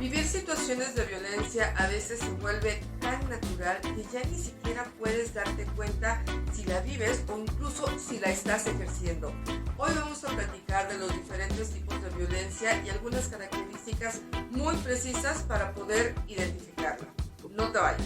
Vivir situaciones de violencia a veces se vuelve tan natural que ya ni siquiera puedes darte cuenta si la vives o incluso si la estás ejerciendo. Hoy vamos a platicar de los diferentes tipos de violencia y algunas características muy precisas para poder identificarla. No te vayas.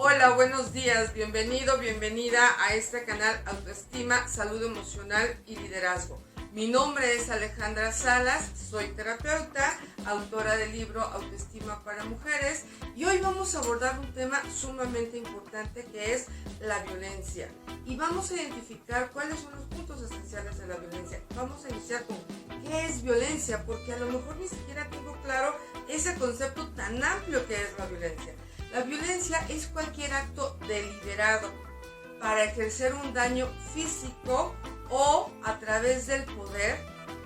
Hola, buenos días, bienvenida a este canal Autoestima, Salud Emocional y Liderazgo. Mi nombre es Alejandra Salas, soy terapeuta, autora del libro Autoestima para Mujeres y hoy vamos a abordar un tema sumamente importante que es la violencia. Y vamos a identificar cuáles son los puntos esenciales de la violencia. Vamos a iniciar con ¿qué es violencia? Porque a lo mejor ni siquiera tengo claro ese concepto tan amplio que es la violencia. La violencia es cualquier acto deliberado para ejercer un daño físico o a través del poder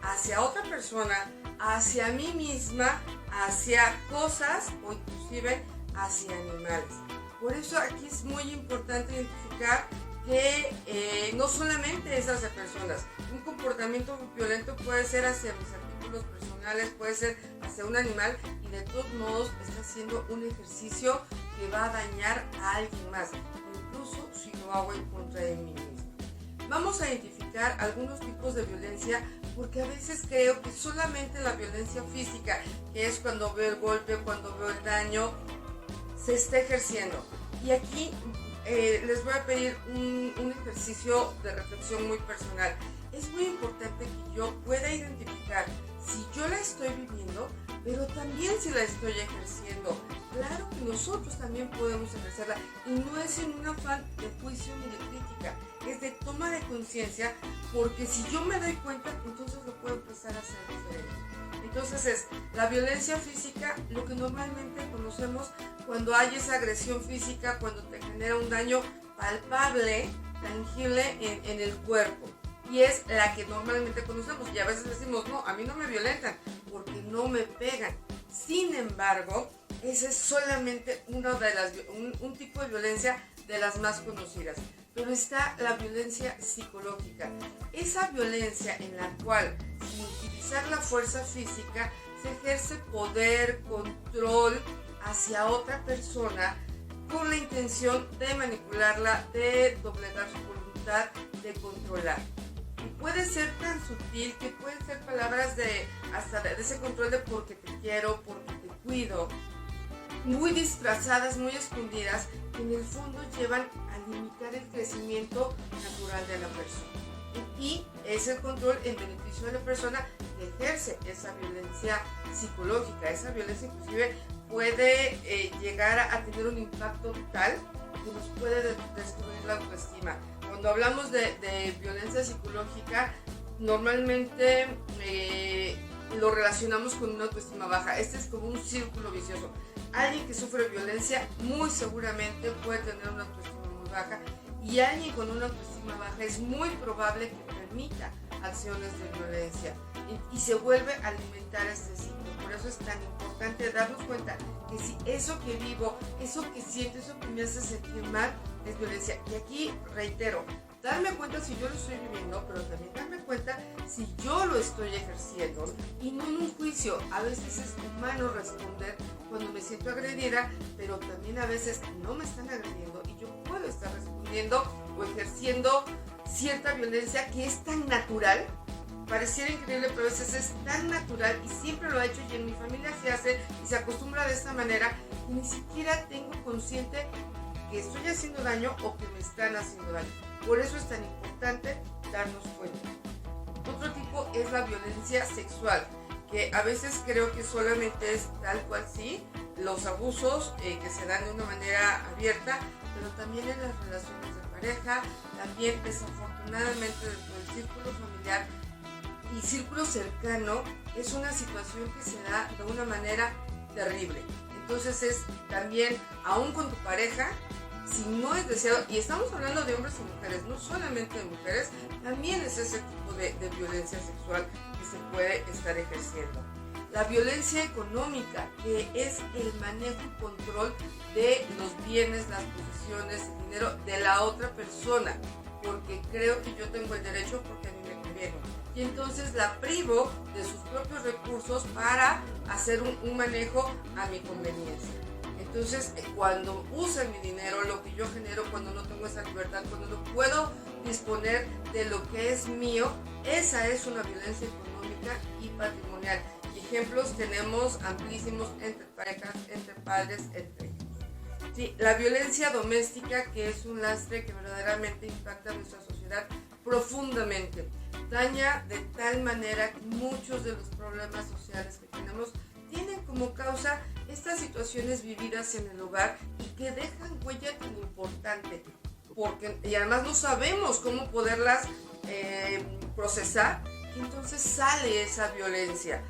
hacia otra persona, hacia mí misma, hacia cosas o inclusive hacia animales. Por eso aquí es muy importante identificar que no solamente es hacia personas. Un comportamiento violento puede ser hacia mis artículos personales, puede ser hacia un animal y de todos modos está haciendo un ejercicio que va a dañar a alguien más, incluso si lo hago en contra de mí mismo. Vamos a identificar algunos tipos de violencia porque a veces creo que solamente la violencia física, que es cuando veo el golpe, cuando veo el daño, se está ejerciendo. Y aquí les voy a pedir un ejercicio de reflexión muy personal. Es muy importante que yo pueda identificar si yo la estoy viviendo, pero también si la estoy ejerciendo. Claro que nosotros también podemos ejercerla y no es en un afán de juicio ni de crítica, es de toma de conciencia, porque si yo me doy cuenta, entonces lo puedo empezar a hacer diferente. Entonces es la violencia física, lo que normalmente conocemos cuando hay esa agresión física, cuando te genera un daño palpable, tangible en el cuerpo. Y es la que normalmente conocemos. Y a veces decimos, no, a mí no me violentan porque no me pegan. Sin embargo, ese es solamente un tipo de violencia de las más conocidas. Pero está la violencia psicológica. Esa violencia en la cual, sin utilizar la fuerza física, se ejerce poder, control hacia otra persona con la intención de manipularla, de doblegar su voluntad, de controlar. Y puede ser tan sutil que pueden ser palabras hasta de ese control de porque te quiero, porque te cuido, muy disfrazadas, muy escondidas, que en el fondo llevan a limitar el crecimiento natural de la persona. Y es el control en beneficio de la persona que ejerce esa violencia psicológica. Esa violencia inclusive puede llegar a tener un impacto tal que nos puede destruir la autoestima. Cuando hablamos de violencia psicológica, normalmente lo relacionamos con una autoestima baja. Este es como un círculo vicioso. Alguien que sufre violencia muy seguramente puede tener una autoestima muy baja y alguien con una autoestima baja es muy probable que permita acciones de violencia y se vuelve a alimentar este ciclo. Por eso es tan importante darnos cuenta que si eso que vivo, eso que siento, eso que me hace sentir mal es violencia. Y aquí reitero, darme cuenta si yo lo estoy viviendo, pero también darme cuenta si yo lo estoy ejerciendo y no en un juicio. A veces es humano responder cuando me siento agredida, pero también a veces no me están agrediendo y yo puedo estar respondiendo o ejerciendo cierta violencia que es tan natural. Pareciera increíble, pero a veces es tan natural y siempre lo ha hecho y en mi familia se hace y se acostumbra de esta manera y ni siquiera tengo consciente que estoy haciendo daño o que me están haciendo daño. Por eso es tan importante darnos cuenta. Otro tipo es la violencia sexual, que a veces creo que solamente es tal cual sí, los abusos que se dan de una manera abierta, pero también en las relaciones de pareja, también desafortunadamente dentro del círculo familiar y círculo cercano, es una situación que se da de una manera terrible. Entonces es también, aún con tu pareja, si no es deseado, y estamos hablando de hombres y mujeres, no solamente de mujeres, también es ese tipo de violencia sexual que se puede estar ejerciendo. La violencia económica, que es el manejo y control de los bienes, las posesiones, el dinero de la otra persona, porque creo que yo tengo el derecho porque a mí me conviene. Y entonces la privo de sus propios recursos para hacer un manejo a mi conveniencia. Entonces, cuando usan mi dinero, lo que yo genero, cuando no tengo esa libertad, cuando no puedo disponer de lo que es mío, esa es una violencia económica y patrimonial. Y ejemplos tenemos amplísimos entre parejas, entre padres, entre hijos. Sí, la violencia doméstica, que es un lastre que verdaderamente impacta a nuestra sociedad profundamente. Daña de tal manera que muchos de los problemas sociales que tenemos tienen como causa estas situaciones vividas en el hogar y que dejan huella tan importante, y además no sabemos cómo poderlas procesar, y entonces sale esa violencia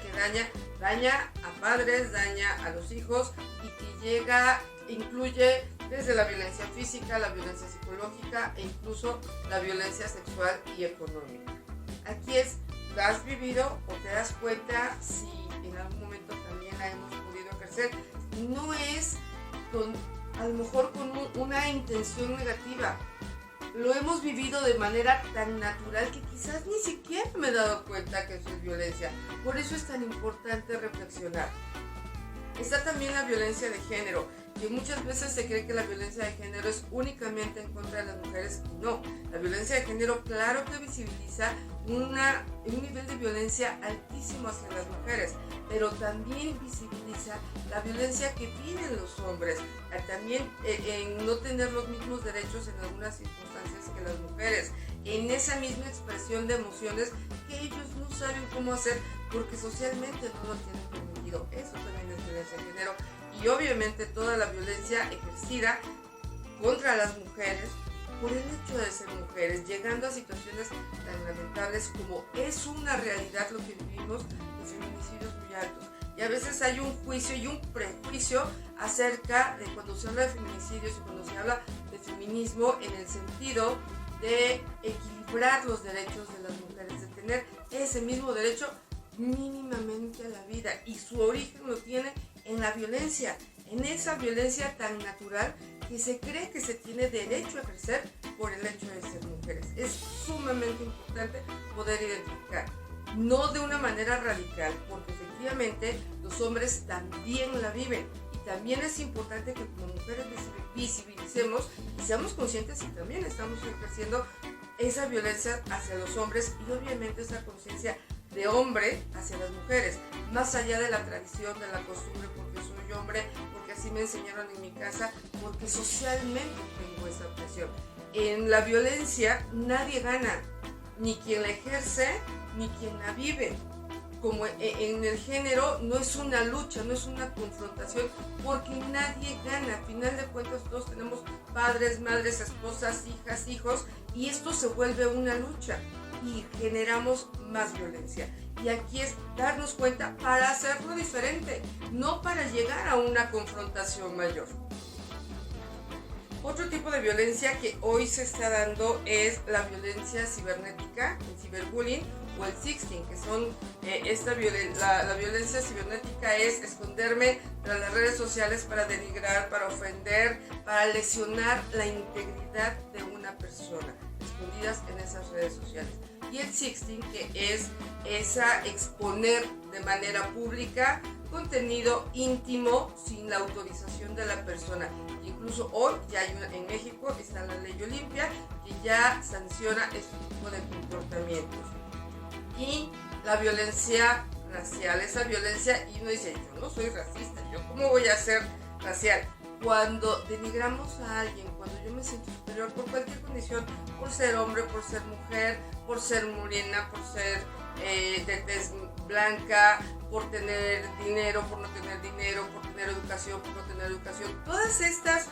que daña a padres, daña a los hijos y que incluye desde la violencia física, la violencia psicológica e incluso la violencia sexual y económica. Aquí ¿la has vivido o te das cuenta si en algún momento también la hemos podido ejercer? No es a lo mejor con una intención negativa. Lo hemos vivido de manera tan natural que quizás ni siquiera me he dado cuenta que eso es violencia. Por eso es tan importante reflexionar. Está también la violencia de género, que muchas veces se cree que la violencia de género es únicamente en contra de las mujeres y no. La violencia de género claro que visibiliza un nivel de violencia altísimo hacia las mujeres, pero también visibiliza la violencia que viven los hombres, también en no tener los mismos derechos en algunas circunstancias que las mujeres, en esa misma expresión de emociones que ellos no saben cómo hacer porque socialmente no lo tienen permitido. Eso también es violencia de género. Y obviamente toda la violencia ejercida contra las mujeres por el hecho de ser mujeres, llegando a situaciones tan lamentables como es una realidad lo que vivimos, de feminicidios muy altos. Y a veces hay un juicio y un prejuicio acerca de cuando se habla de feminicidios y cuando se habla de feminismo en el sentido de equilibrar los derechos de las mujeres, de tener ese mismo derecho mínimamente a la vida, y su origen lo tiene en la violencia, en esa violencia tan natural que se cree que se tiene derecho a ejercer por el hecho de ser mujeres. Es sumamente importante poder identificar, no de una manera radical, porque efectivamente los hombres también la viven, y también es importante que como mujeres visibilicemos y seamos conscientes si también estamos ejerciendo esa violencia hacia los hombres, y obviamente esa conciencia de hombre hacia las mujeres, más allá de la tradición, de la costumbre, porque soy hombre, porque así me enseñaron en mi casa, porque socialmente tengo esa presión. En la violencia nadie gana, ni quien la ejerce, ni quien la vive. Como en el género no es una lucha, no es una confrontación, porque nadie gana. Al final de cuentas todos tenemos padres, madres, esposas, hijas, hijos, y esto se vuelve una lucha y generamos más violencia. Y aquí es darnos cuenta para hacerlo diferente, no para llegar a una confrontación mayor. Otro tipo de violencia que hoy se está dando es la violencia cibernética, el ciberbullying o el sexting, que son la violencia cibernética es esconderme tras las redes sociales para denigrar, para ofender, para lesionar la integridad de una persona, escondidas en esas redes sociales. Y el sexting, que es exponer de manera pública contenido íntimo sin la autorización de la persona. Incluso hoy ya hay en México está la ley Olimpia que ya sanciona este tipo de comportamientos. Y la violencia racial, esa violencia, y uno dice, yo no soy racista, ¿yo cómo voy a ser racial? Cuando denigramos a alguien, cuando yo me siento superior por cualquier condición, por ser hombre, por ser mujer, por ser morena, por ser de tez blanca, por tener dinero, por no tener dinero, por tener educación, por no tener educación, todas estas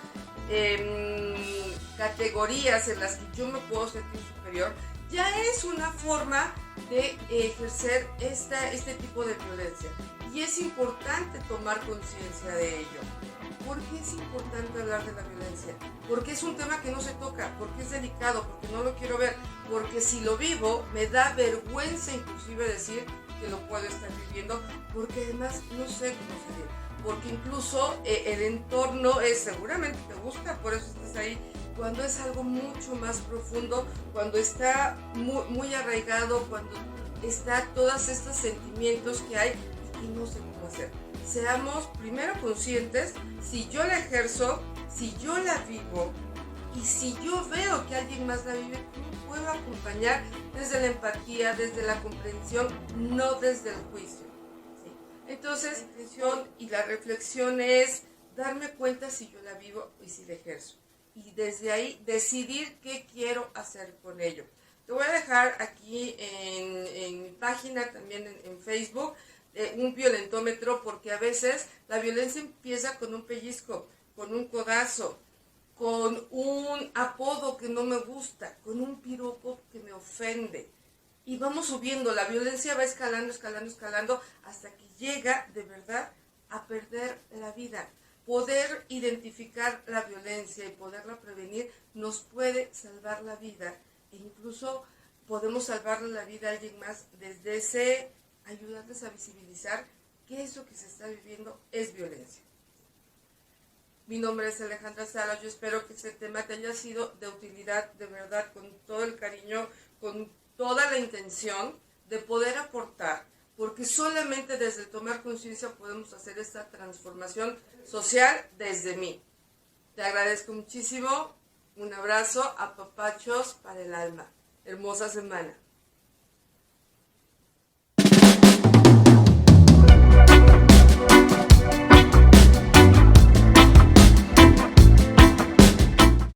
categorías en las que yo me puedo sentir superior, ya es una forma de ejercer este tipo de violencia. Y es importante tomar conciencia de ello. ¿Por qué es importante hablar de la violencia? Porque es un tema que no se toca, porque es delicado, porque no lo quiero ver, porque si lo vivo me da vergüenza inclusive decir que lo puedo estar viviendo, porque además no sé cómo salir, porque incluso el entorno seguramente te gusta, por eso estás ahí. Cuando es algo mucho más profundo, cuando está muy arraigado, cuando está todos estos sentimientos que hay y no sé cómo hacer. Seamos primero conscientes, si yo la ejerzo, si yo la vivo y si yo veo que alguien más la vive, ¿cómo puedo acompañar desde la empatía, desde la comprensión, no desde el juicio? ¿Sí? Entonces, la reflexión es darme cuenta si yo la vivo y si la ejerzo. Y desde ahí decidir qué quiero hacer con ello. Te voy a dejar aquí en mi página, también en Facebook, un violentómetro, porque a veces la violencia empieza con un pellizco, con un codazo, con un apodo que no me gusta, con un piropo que me ofende. Y vamos subiendo, la violencia va escalando, escalando, escalando, hasta que llega de verdad a perder la vida. Poder identificar la violencia y poderla prevenir nos puede salvar la vida, e incluso podemos salvarle la vida a alguien más desde ese ayudarles a visibilizar que eso que se está viviendo es violencia. Mi nombre es Alejandra Salas, yo espero que este tema te haya sido de utilidad, de verdad, con todo el cariño, con toda la intención de poder aportar, porque solamente desde el tomar conciencia podemos hacer esta transformación social desde mí. Te agradezco muchísimo, un abrazo, apapachos para el alma. Hermosa semana.